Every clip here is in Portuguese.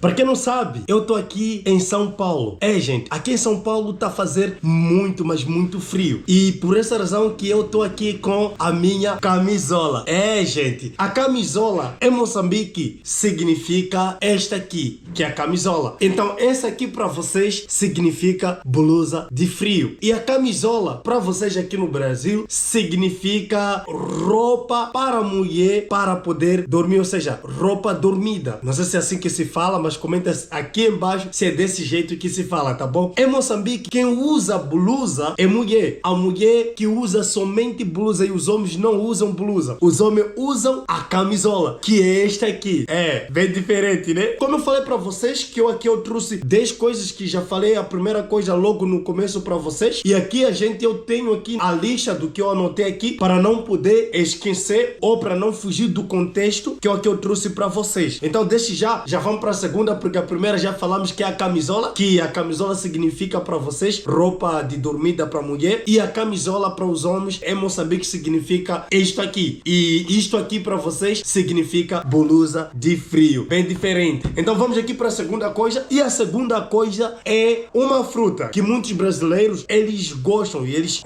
Pra quem não sabe, eu tô aqui em São Paulo. Gente, aqui em São Paulo tá a fazer muito, mas muito frio. E por essa razão que eu tô aqui com a minha camisola. Gente, a camisola em Moçambique significa esta aqui, que é a camisola. Então, essa aqui pra vocês significa blusa de frio. E a camisola pra vocês aqui no Brasil significa roupa para mulher para poder dormir, ou seja, roupa dormida. Não sei se é assim que se fala, mas comenta aqui embaixo se é desse jeito que se fala, tá bom? Em Moçambique, quem usa blusa é mulher. A mulher que usa somente blusa e os homens não usam blusa. Os homens usam a camisola, que é esta aqui. Bem diferente, né? Como eu falei pra vocês, que eu trouxe 10 coisas que já falei, a primeira coisa logo no começo pra vocês. E aqui eu tenho aqui a lista do que eu anotei aqui para não poder esquecer ou para não fugir do contexto que eu trouxe pra vocês. Então, desde já vamos pra segunda, porque a primeira já falamos que é a camisola, que a camisola significa pra vocês roupa de dormida pra mulher, e a camisola para os homens em Moçambique significa isto aqui. E isto aqui pra vocês significa blusa de frio. Bem diferente. Então vamos aqui para a segunda coisa. E a segunda coisa é uma fruta que muitos brasileiros eles gostam e eles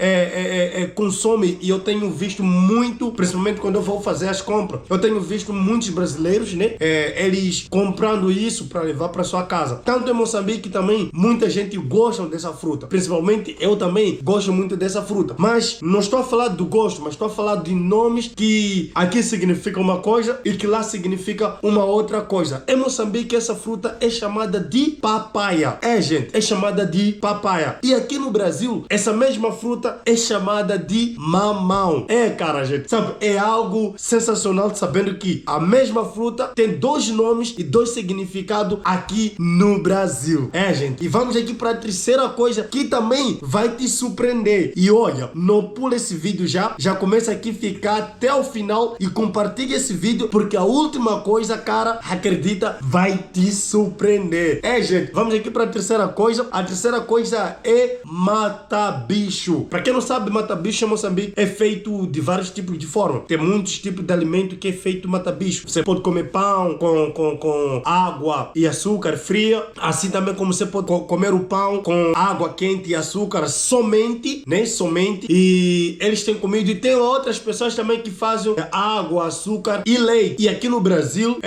consomem, e eu tenho visto muito, principalmente quando eu vou fazer as compras, eu tenho visto muitos brasileiros, né, eles comprando isso para levar para sua casa. Tanto em Moçambique também, muita gente gosta dessa fruta. Principalmente eu também gosto muito dessa fruta. Mas não estou a falar do gosto, mas estou a falar de nomes que aqui significam uma coisa e que lá significa uma outra coisa. Em Moçambique, essa fruta é chamada de papaya. Gente, é chamada de papaya. E aqui no Brasil, essa mesma fruta é chamada de mamão. Cara, gente, sabe, é algo sensacional sabendo que a mesma fruta tem dois nomes e dois significados aqui no Brasil. Gente, e vamos aqui para a terceira coisa que também vai te surpreender. E olha, não pula esse vídeo já começa aqui a ficar até o final e compartilha esse vídeo, porque a última coisa, cara, acredita, vai te surpreender. Gente, vamos aqui para a terceira coisa. A terceira coisa é mata-bicho. Para quem não sabe, mata-bicho em Moçambique é feito de vários tipos de forma. Tem muitos tipos de alimento que é feito mata-bicho. Você pode comer pão com água e açúcar fria, assim também como você pode comer o pão com água quente e açúcar somente, né? Somente. E eles têm comido, e tem outras pessoas também que fazem água, açúcar e leite. E aqui no Brasil,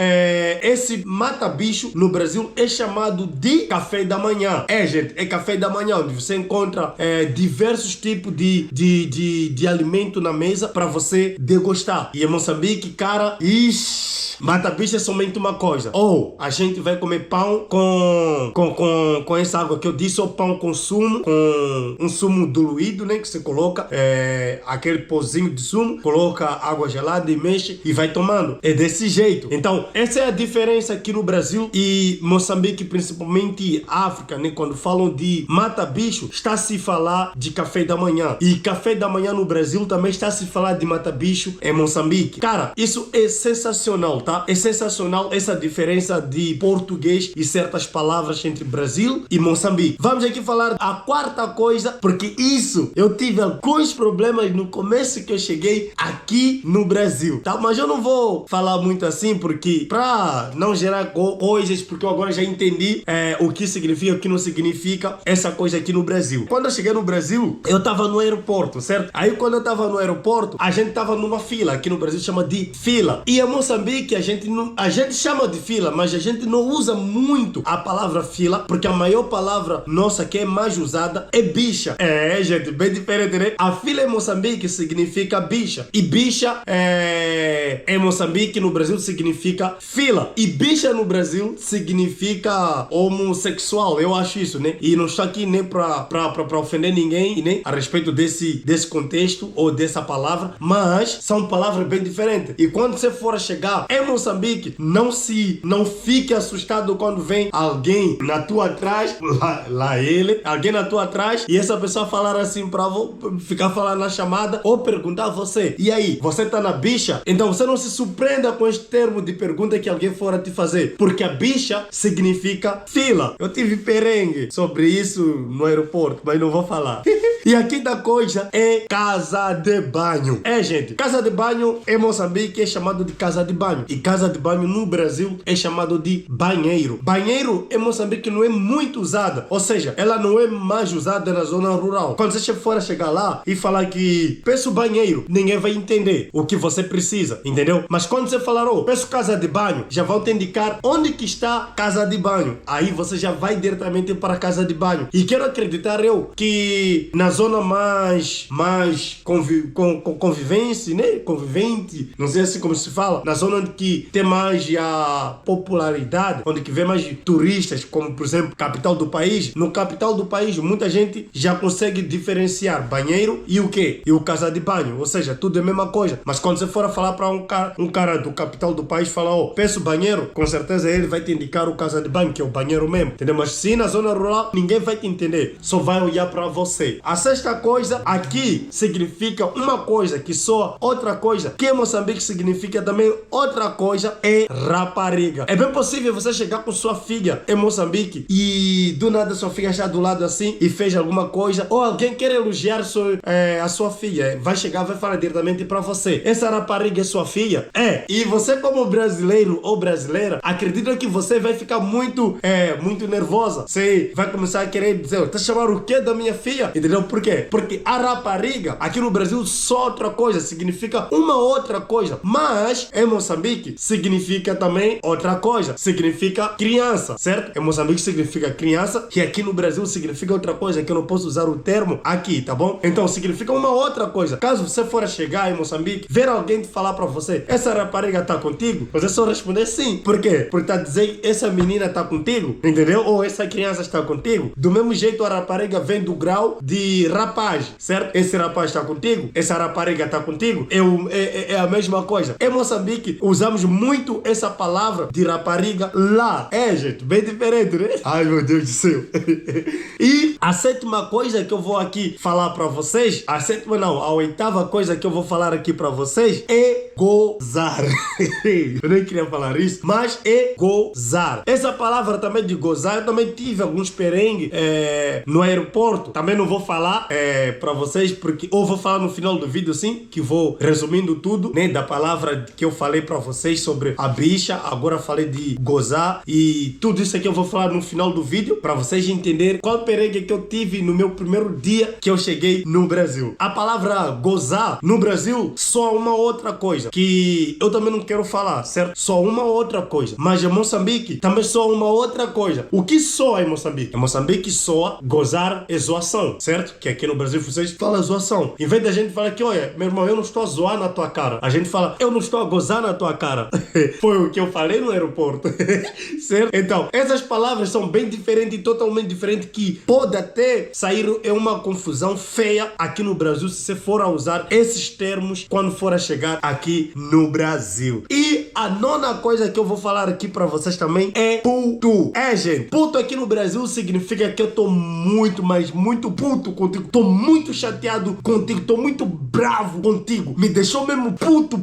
esse mata-bicho no Brasil é chamado de café da manhã. Gente, é café da manhã, onde você encontra diversos tipos de alimento na mesa para você degustar. E em Moçambique, cara, mata-bicho é somente uma coisa. Ou a gente vai comer pão com essa água que eu disse, ou pão com sumo, com um sumo diluído, né? Que você coloca aquele pozinho de sumo, coloca água gelada e mexe e vai tomando. É desse jeito. Então, essa é a diferença aqui no Brasil e Moçambique, principalmente África, né? Quando falam de mata-bicho, está a se falar de café da manhã. E café da manhã no Brasil também está a se falar de mata-bicho em Moçambique. Cara, isso é sensacional, tá? É sensacional essa diferença de português e certas palavras entre Brasil e Moçambique. Vamos aqui falar a quarta coisa, porque isso eu tive alguns problemas no começo que eu cheguei aqui no Brasil, tá? Mas eu não vou falar muito assim, porque pra não gerar coisas, porque eu agora já entendi o que significa, o que não significa essa coisa aqui no Brasil. Quando eu cheguei no Brasil, eu tava no aeroporto, certo? Aí quando eu tava no aeroporto, a gente tava numa fila, aqui no Brasil chama de fila. E em Moçambique a gente chama de fila, mas a gente não usa muito a palavra fila, porque a maior palavra nossa que é mais usada é bicha. Gente, bem diferente, né? A fila em Moçambique significa bicha. E bicha em Moçambique, no Brasil, significa fila. E bicha no Brasil significa homossexual. Eu acho isso, né? E não estou aqui nem pra ofender ninguém, né? A respeito desse contexto ou dessa palavra, mas são palavras bem diferentes. E quando você for chegar em Moçambique, não fique assustado quando vem alguém na tua trás, alguém na tua trás, e essa pessoa falar assim pra ficar falando na chamada ou perguntar a você: e aí, você tá na bicha? Então você não se surpreenda com este termo de pergunta que alguém for a te fazer, porque a bicha significa fila. Eu tive perengue sobre isso no aeroporto, mas não vou falar. E a quinta coisa é casa de banho. Gente, casa de banho em Moçambique é chamado de casa de banho. E casa de banho no Brasil é chamado de banheiro. Banheiro em Moçambique não é muito usada. Ou seja, ela não é mais usada na zona rural. Quando você for chegar lá e falar que peço banheiro, ninguém vai entender o que você precisa, entendeu? Mas quando você falar, peço casa de banho, já vão te indicar onde que está casa de banho. Aí você já vai diretamente para a casa de banho. E quero acreditar eu que na zona mais convivência, né? Convivente, não sei assim como se fala, na zona onde que tem mais a popularidade, onde que vem mais turistas, como por exemplo, capital do país. No capital do país, muita gente já consegue diferenciar banheiro e o quê? E o casa de banho. Ou seja, tudo é a mesma coisa. Mas quando você for a falar para um cara do capital do país, fala, peço banheiro, com certeza ele vai te indicar o casa de banho, que é o banheiro mesmo, entendeu? Mas se na zona rural, ninguém vai te entender, só vai olhar para você. A sexta coisa, aqui significa uma coisa que soa outra coisa, que em Moçambique significa também outra coisa, é rapariga. É bem possível você chegar com sua filha em Moçambique e do nada sua filha está do lado assim e fez alguma coisa, ou alguém quer elogiar a sua filha, vai chegar, vai falar diretamente para você, essa rapariga é sua filha? E você como brasileiro ou brasileira, acredita que você vai ficar muito nervosa, você vai começar a querer dizer, tá chamando o que da minha filha? Entendeu? Por quê? Porque a rapariga, aqui no Brasil, só outra coisa, significa uma outra coisa, mas em Moçambique significa também outra coisa, significa criança, certo? Em Moçambique significa criança, que aqui no Brasil significa outra coisa, que eu não posso usar o termo aqui, tá bom? Então significa uma outra coisa. Caso você for chegar em Moçambique, ver alguém falar pra você, essa rapariga tá contigo, você só responder sim. Por quê? Porque tá dizendo, essa menina tá contigo, entendeu? Ou essa criança está contigo. Do mesmo jeito a rapariga vem do grau de rapaz, certo? Esse rapaz está contigo, essa rapariga está contigo, é a mesma coisa. Em Moçambique usamos muito essa palavra de rapariga lá. Gente, bem diferente, né? Ai, meu Deus do céu. E a sétima coisa que eu vou aqui falar pra vocês, a oitava coisa que eu vou falar aqui pra vocês é gozar. Eu nem queria falar isso, mas é gozar. Essa palavra também de gozar, eu também tive alguns perrengues no aeroporto. Também não vou falar pra vocês, porque ou vou falar no final do vídeo, sim, que vou resumindo tudo, né, da palavra que eu falei pra vocês sobre a bicha, agora falei de gozar e tudo isso aqui eu vou falar no final do vídeo pra vocês entenderem qual perrengue que eu tive no meu primeiro dia que eu cheguei no Brasil. A palavra gozar no Brasil só uma outra coisa que eu também não quero falar, certo? Só uma outra coisa. Mas em Moçambique também só uma outra coisa. O que soa em Moçambique? Em Moçambique soa gozar é zoação, certo? Que aqui no Brasil vocês falam zoação. Em vez da gente falar que, olha, meu irmão, eu não estou a zoar na tua cara, a gente fala, eu não estou a gozar na tua cara. Foi o que eu falei no aeroporto. Certo? Então, essas palavras são bem diferentes e totalmente diferentes, que pode até sair em uma confusão feia aqui no Brasil se você for a usar esses termos quando for a chegar aqui no Brasil. E a nona coisa que eu vou falar aqui pra vocês também é puto. Gente, puto aqui no Brasil significa que eu tô muito, mas muito puto contigo. Tô muito chateado contigo, tô muito bravo contigo. Me deixou mesmo puto.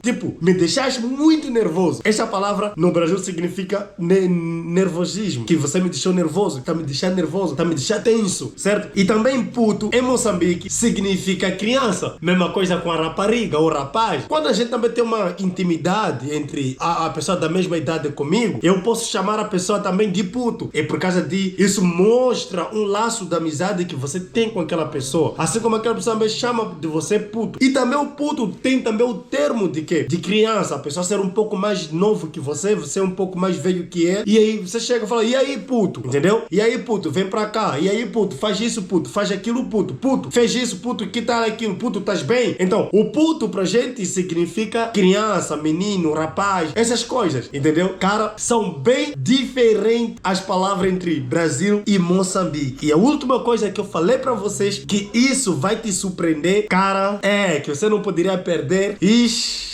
Tipo, me deixaste muito nervoso. Essa palavra no Brasil significa nervosismo. Que você me deixou nervoso, tá me deixando nervoso, tá me deixando tenso, certo? E também puto em Moçambique significa criança. Mesma coisa com a rapariga ou rapaz. Quando a gente também tem uma intimidade entre a pessoa da mesma idade comigo, eu posso chamar a pessoa também de puto. É por causa de isso mostra um laço de amizade que você tem com aquela pessoa. Assim como aquela pessoa também chama de você puto. E também o puto tem também o termo de quê? De criança. A pessoa ser um pouco mais novo que você é um pouco mais velho que é. E aí você chega e fala, e aí puto? Entendeu? E aí puto, vem pra cá. E aí puto, faz isso puto, faz aquilo puto. Puto, fez isso puto, que tal aquilo? Puto, estás bem? Então, o puto pra gente significa criança, menino, rapaz, essas coisas, entendeu? Cara, são bem diferentes as palavras entre Brasil e Moçambique. E a última coisa que eu falei pra vocês, que isso vai te surpreender, cara, que você não poderia perder.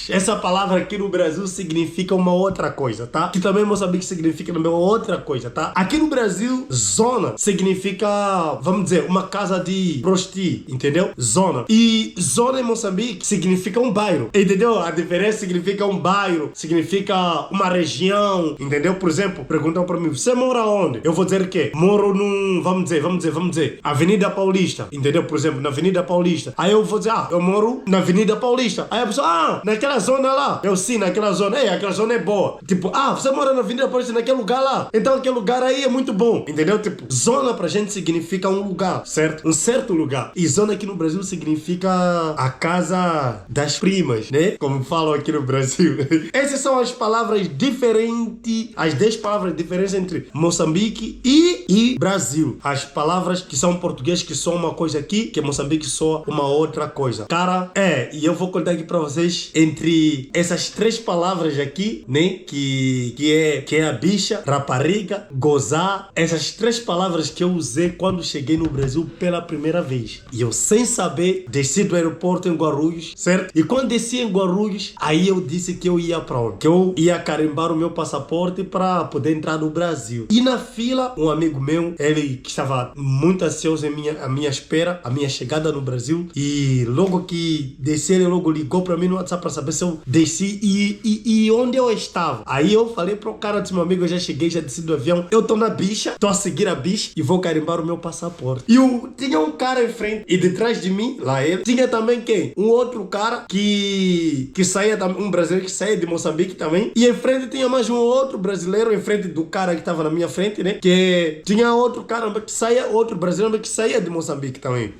Essa palavra aqui no Brasil significa uma outra coisa, tá? Que também em Moçambique significa uma outra coisa, tá? Aqui no Brasil, zona significa, vamos dizer, uma casa de prosti, entendeu? Zona. E zona em Moçambique significa um bairro, entendeu? A diferença significa um bairro, significa uma região, entendeu? Por exemplo, perguntam pra mim, você mora onde? Eu vou dizer que moro num, vamos dizer, vamos dizer, Avenida Paulista, entendeu? Por exemplo, na Avenida Paulista. Aí eu vou dizer, eu moro na Avenida Paulista. Aí a pessoa, naquela zona lá. Eu sim, naquela zona. Ei, aquela zona é boa. Tipo, você mora na Avenida Paulista, naquele lugar lá. Então aquele lugar aí é muito bom, entendeu? Tipo, zona pra gente significa um lugar, certo? Um certo lugar. E zona aqui no Brasil significa a casa das primas, né? Como falam aqui no Brasil. Essas são as palavras diferentes, as 10 palavras diferentes entre Moçambique e Brasil. As palavras que são português que soam uma coisa aqui, que Moçambique soa uma outra coisa. Cara, e eu vou contar aqui pra vocês entre essas 3 palavras aqui, né? Que é a bicha, rapariga, gozar. Essas 3 palavras que eu usei quando cheguei no Brasil pela primeira vez. E eu, sem saber, desci do aeroporto em Guarulhos, certo? E quando desci em Guarulhos, aí eu disse que eu ia pra onde? Que eu ia carimbar o meu passaporte pra poder entrar no Brasil. E na fila, um amigo meu, ele que estava muito ansioso a minha espera, a minha chegada no Brasil. E logo que desci, ele logo ligou pra mim no WhatsApp pra saber se eu desci e onde eu estava. Aí eu falei pro cara, disse, meu amigo, eu já cheguei, já desci do avião, eu tô na bicha, tô a seguir a bicha e vou carimbar o meu passaporte. E tinha um cara em frente e detrás de mim, lá ele, tinha também quem? Um outro cara que saía, um brasileiro que saía de Moçambique também. E em frente tinha mais um outro brasileiro em frente do cara que tava na minha frente, né? Que tinha outro cara que saía, outro brasileiro que saía de Moçambique também.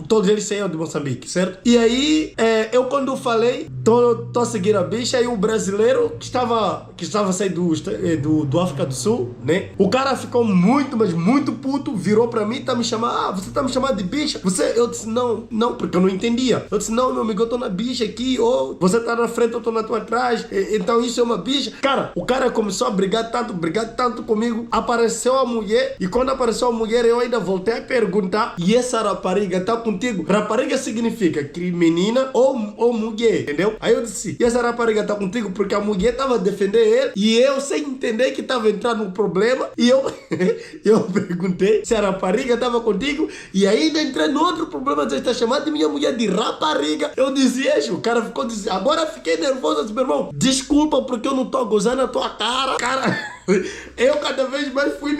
Todos eles saíam de Moçambique, certo? E aí, eu quando falei, tô a seguir a bicha, e o brasileiro que estava saindo do África do Sul, né? O cara ficou muito, mas muito puto, virou pra mim, tá me chamando, você tá me chamando de bicha? Eu disse, não, porque eu não entendia. Eu disse, não, meu amigo, eu tô na bicha aqui, ou você tá na frente, eu tô na tua atrás, então isso é uma bicha. Cara, o cara começou a brigar tanto comigo, apareceu a mulher, e quando apareceu a mulher, eu ainda voltei a perguntar, e essa rapariga tá contigo? Rapariga significa que menina ou mulher, entendeu? Aí eu disse, e essa rapariga tá contigo? Porque a mulher tava a defender ele, e eu sem entender que tava entrando no problema, e eu perguntei se a rapariga tava contigo, e ainda entrei no outro problema, você está chamando de minha mulher de rapariga. Eu dizia, o cara ficou dizendo, agora fiquei nervoso, eu disse, meu irmão, desculpa porque eu não tô gozando a tua cara. Eu cada vez mais fui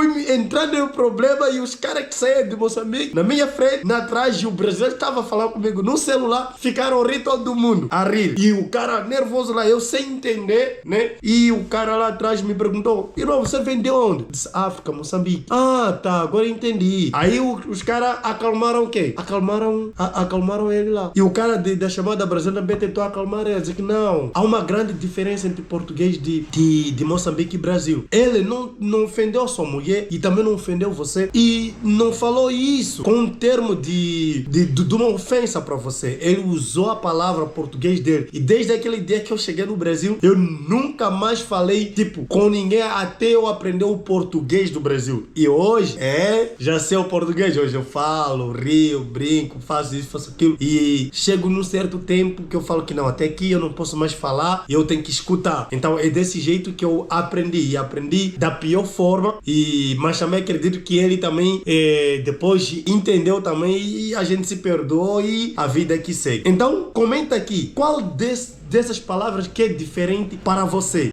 me entrando em um problema, e os caras que saíam de Moçambique, na minha frente, na trás, e o brasileiro estava falando comigo no celular, ficaram a rir todo mundo, a rir. E o cara nervoso lá, eu sem entender, né? E o cara lá atrás me perguntou, irmão, você vem de onde? Eu disse, África, Moçambique. Ah, tá, agora entendi. Aí os caras acalmaram o quê? Acalmaram ele lá. E o cara da chamada brasileira também tentou acalmar ele, dizer que não, há uma grande diferença entre português de Moçambique e Brasil. Ele não ofendeu a sua mulher e também não ofendeu você, e não falou isso com um termo de uma ofensa pra você. Ele usou a palavra português dele, e desde aquele dia que eu cheguei no Brasil, eu nunca mais falei tipo com ninguém até eu aprender o português do Brasil. E hoje já sei o português. Hoje eu falo, rio, brinco, faço isso, faço aquilo, e chego num certo tempo que eu falo que não, até aqui eu não posso mais falar, eu tenho que escutar. Então é desse jeito que eu aprendi, e aprendi da pior forma, mas também acredito que ele também depois entendeu também, e a gente se perdoou e a vida que segue. Então comenta aqui qual dessas palavras que é diferente para você.